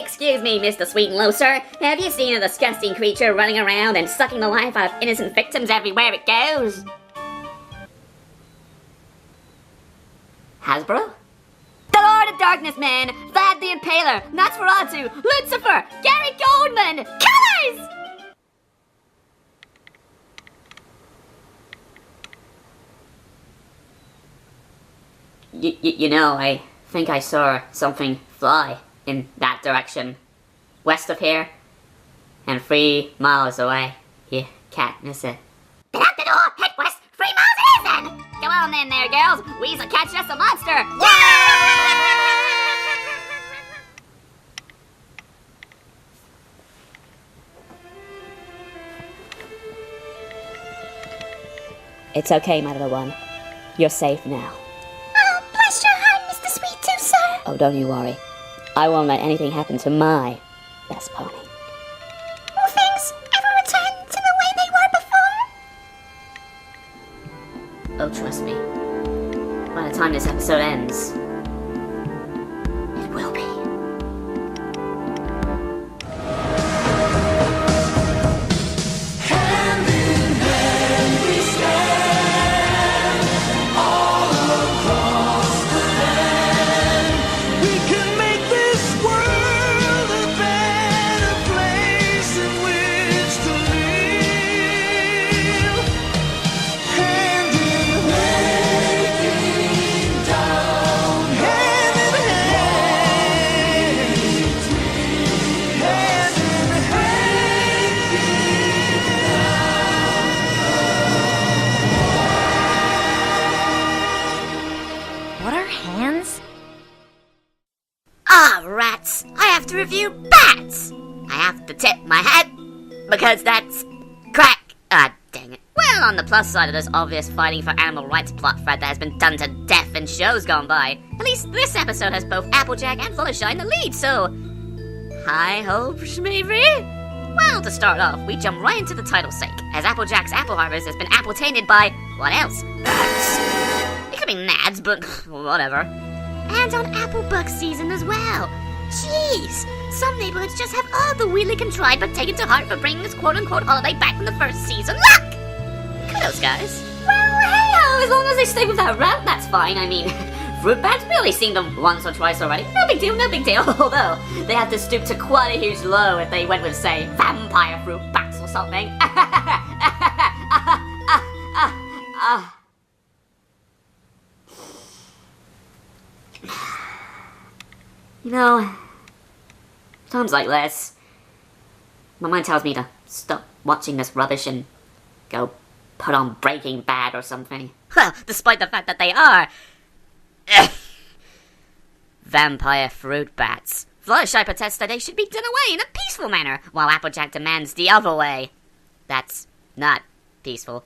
Excuse me, Mr. Sweet and Low, sir. Have you seen a disgusting creature running around and sucking the life out of innocent victims everywhere it goes? Hasbro? The Lord of Darkness, man! Vlad the Impaler! Nosferatu! Lucifer! Gary Goldman! Colors! You know, I think I saw something fly in that direction. West of here, and 3 miles away. You can't miss it. Get out the door! Head west! 3 miles it is then! Come on then there, girls! We's a catch us a monster! It's okay, my little one. You're safe now. Oh, bless your heart, Mr. Sweet Tooth, sir. Oh, don't you worry. I won't let anything happen to my best pony. Will things ever return to the way they were before? Oh, trust me. By the time this episode ends, it will be. Hand in hand we stand, all across the land. We can make this world a better place in which to live. Hand in hand, breaking down. Hand in hand, hand in What are hands? Ah, rats! I have to review bats! I have to tip my hat, because that's crack. Ah, dang it. Well, on the plus side of this obvious fighting for animal rights plot thread that has been done to death in shows gone by, at least this episode has both Applejack and Fluttershy in the lead, so high hopes, maybe? Well, to start off, we jump right into the title sake, as Applejack's apple harvest has been apple-tainted by, what else? Bats. It could be nads, but whatever. And on apple bug season as well. Jeez, some neighborhoods just have all the weirdly contrived but taken to heart for bringing this quote-unquote holiday back from the first season. Look! Kudos, guys. Well, hey-ho, as long as they stay with that route, that's fine. I mean, fruit bats, we only seen them once or twice already. No big deal, no big deal. Although, they have to stoop to quite a huge low if they went with, say, vampire fruit bats or something. You know, times like this, my mind tells me to stop watching this rubbish and go put on Breaking Bad or something. Well, despite the fact that they are vampire fruit bats. Fluttershy protests that they should be done away in a peaceful manner, while Applejack demands the other way. That's not peaceful.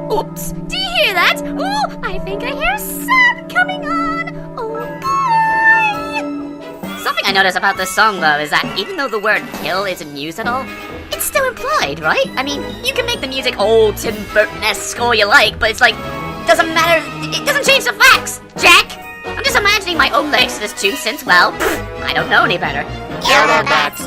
Oops! Do you hear that? Ooh, I think I hear sun coming on! Oh boy! Something I notice about this song, though, is that even though the word kill isn't used at all, it's still implied, right? I mean, you can make the music old Tim Burton-esque all you like, but it's like, doesn't matter, it doesn't change the facts, Jack! I'm just imagining my own lyrics to this tune since, well, I don't know any better. Kill the bats,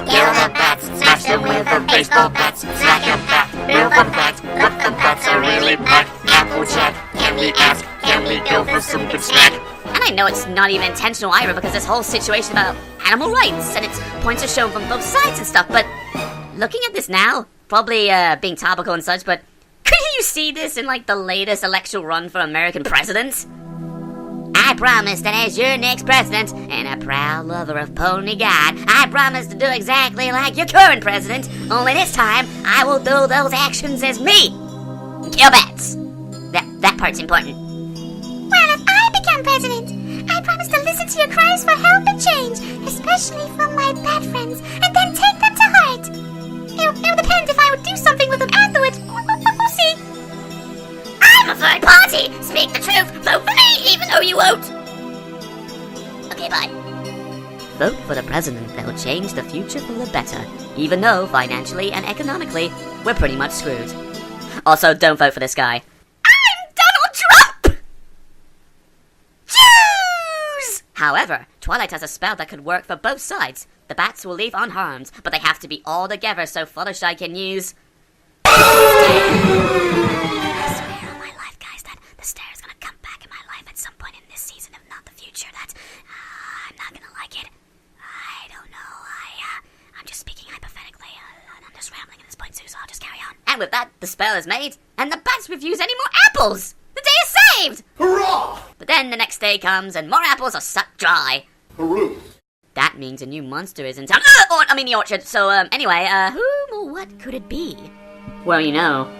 smash them with a baseball bat, smack them back, build them back, but the bats are really bad. Applejack, can we ask, can we go for some good snack? And I know it's not even intentional either, because this whole situation about animal rights, and its points are shown from both sides and stuff, but looking at this now, probably being topical and such, but couldn't you see this in like the latest election run for American president? I promise that as your next president, and a proud lover of Pony God, I promise to do exactly like your current president, only this time, I will do those actions as me. Kill bats. That part's important. Well, if I become president, I promise to listen to your cries for help and change, especially from my bad friends, and then take them to heart. It'll depend if I would do something with them afterwards. We'll see. I'm a third party! Speak the truth! Vote for me, even though you won't! Okay, bye. Vote for the president that will change the future for the better, even though, financially and economically, we're pretty much screwed. Also, don't vote for this guy. I'm Donald Trump! Choose! However, Twilight has a spell that could work for both sides. The bats will leave unharmed, but they have to be all together so Fluttershy can use... I swear on my life, guys, that the stare is gonna come back in my life at some point in this season, if not the future. That I'm not gonna like it. I don't know. I'm just speaking hypothetically. I'm just rambling at this point too, so I'll just carry on. And with that, the spell is made, and the bats refuse any more apples. The day is saved. Hurrah! But then the next day comes, and more apples are sucked dry. Hooray! That means a new monster is in town. The orchard. So, anyway, whom or what could it be? Well, you know,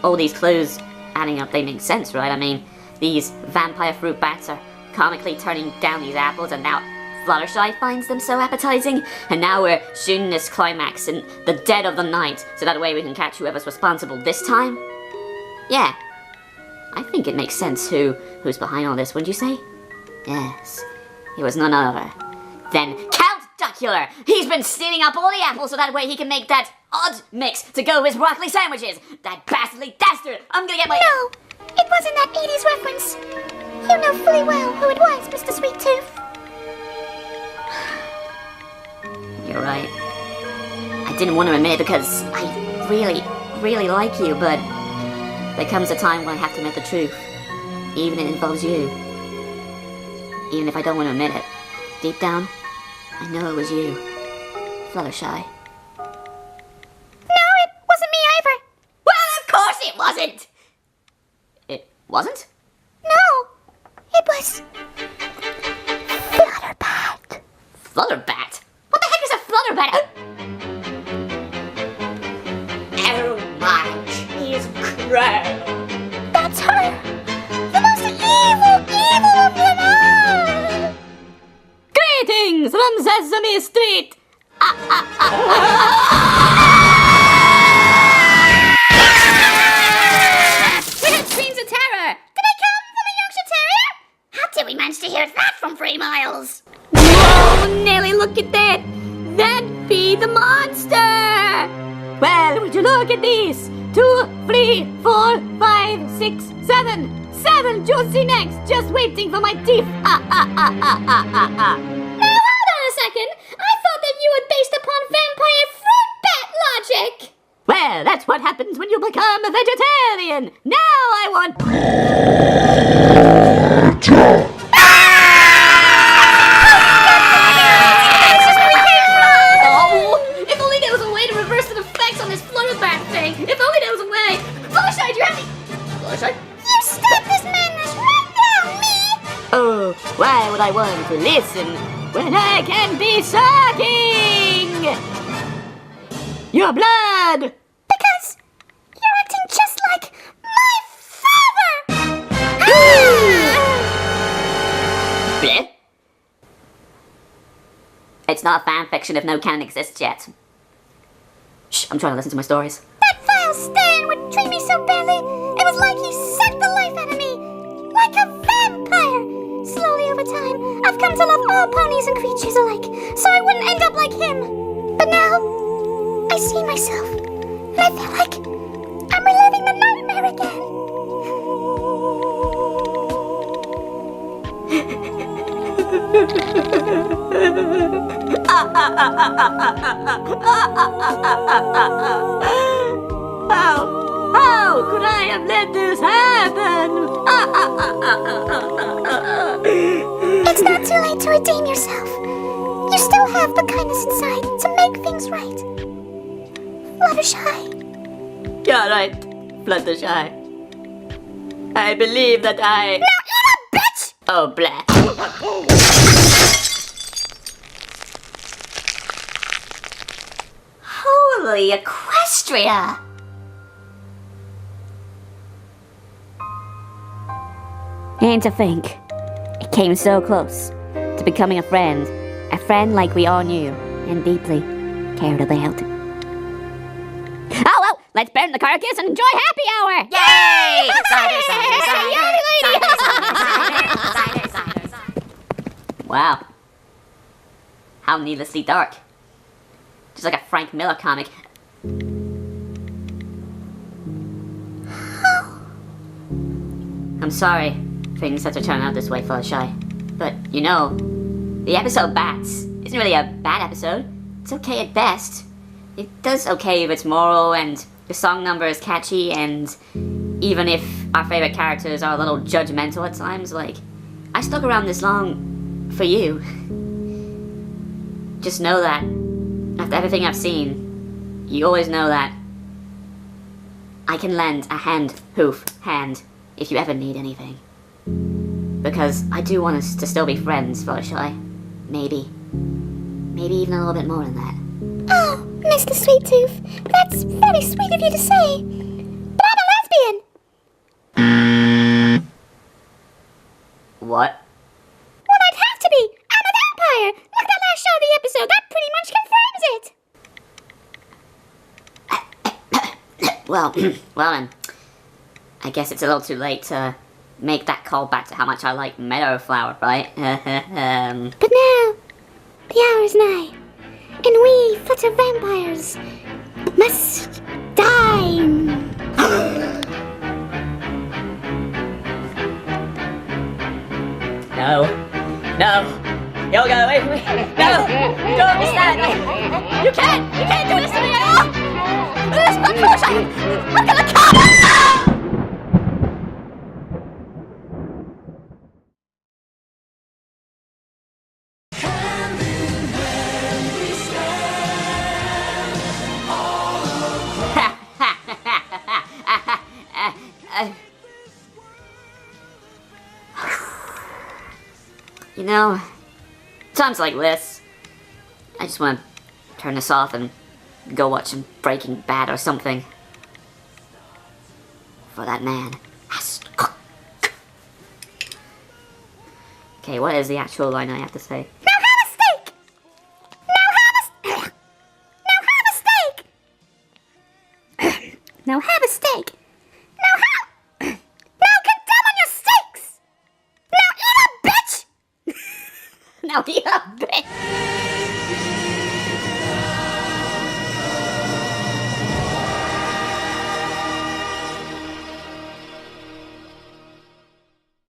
all these clues adding up, they make sense, right? I mean, these vampire fruit bats are comically turning down these apples, and now Fluttershy finds them so appetizing, and now we're shooting this climax in the dead of the night, so that way we can catch whoever's responsible this time? Yeah. I think it makes sense who's behind all this, wouldn't you say? Yes. It was none other than Count Duckula! He's been stealing up all the apples so that way he can make that odd mix to go with his broccoli sandwiches! That bastardly dastard! I'm gonna get my... No, it wasn't that 80s reference. You know fully well who it was, Mr. Sweet Tooth. You're right. I didn't want to admit it because I really, really like you, but there comes a time when I have to admit the truth. Even if it involves you. Even if I don't want to admit it. Deep down, I know it was you. Fluttershy. No, it wasn't me either. Well, of course it wasn't! It wasn't? No, it was... Flutterbat. Flutterbat? What the heck is a flutterbat? Oh my cheese crow! That's her. The most evil of them all. Greetings from Sesame Street! We had screams of terror! Did I come from a Yorkshire Terrier? How did we manage to hear that from 3 miles? Whoa, Nelly, look at that! That'd be the monster! Well, would you look at these? 2, 3, 4, 5, 6, 7. 7 juicy necks just waiting for my teeth! Now hold on a second. I thought that you were based upon vampire fruit bat logic. Well, that's what happens when you become a vegetarian! Now I want... Oh, if only there was a way to reverse the effects on this flutterbat thing! If only there was a way! Fluttershy, do you have any... Fluttershy? You stop this madness right now, me. Oh, why would I want to listen when I can be sucking your blood? Because you're acting just like my father. Bleh. It's not fan fiction if no canon exists yet. Shh, I'm trying to listen to my stories. That vile Stan would treat me so badly. It was like he sucked the life out of me. Like a vampire. Slowly over time, I've come to love all ponies and creatures alike, so I wouldn't end up like him. But now, I see myself, and I feel like I'm reliving the nightmare again. How could I have let this happen? It's not too late to redeem yourself. You still have the kindness inside to make things right. Fluttershy. You're right, Fluttershy. I believe that I... Now eat a bitch! Oh, blah. Holy Equestria! And to think, it came so close to becoming a friend like we all knew and deeply cared about. Oh well, let's burn the carcass and enjoy happy hour! Yay! Cider, cider, cider, cider, cider, cider. Wow. How needlessly dark. Just like a Frank Miller comic. I'm sorry things had to turn out this way, Fluttershy. But, you know, the episode Bats isn't really a bad episode. It's okay at best. It does okay if it's moral and the song number is catchy, and even if our favorite characters are a little judgmental at times, like, I stuck around this long for you. Just know that, after everything I've seen, you always know that I can lend a hand if you ever need anything. Because I do want us to still be friends, Fluttershy. Maybe even a little bit more than that. Oh, Mr. Sweet Tooth, that's very sweet of you to say. But I'm a lesbian. What? Well, I'd have to be. I'm a vampire. Look at that last shot of the episode. That pretty much confirms it. Well, well then. I guess it's a little too late to make that call back to how much I like Meadowflower, right? But now, the hour is nigh, and we flutter vampires must die. No. You'll go away from me. No! You don't understand. You can't do this to me at all! This is not Fluttershy! I'm gonna come! You know, times like this, I just want to turn this off and go watch some Breaking Bad or something. For that man. Okay, what is the actual line I have to say? Now have a steak! Now have a steak! Now have a steak! Now get down on your steaks! Now eat a bitch! Now, yeah, bitch!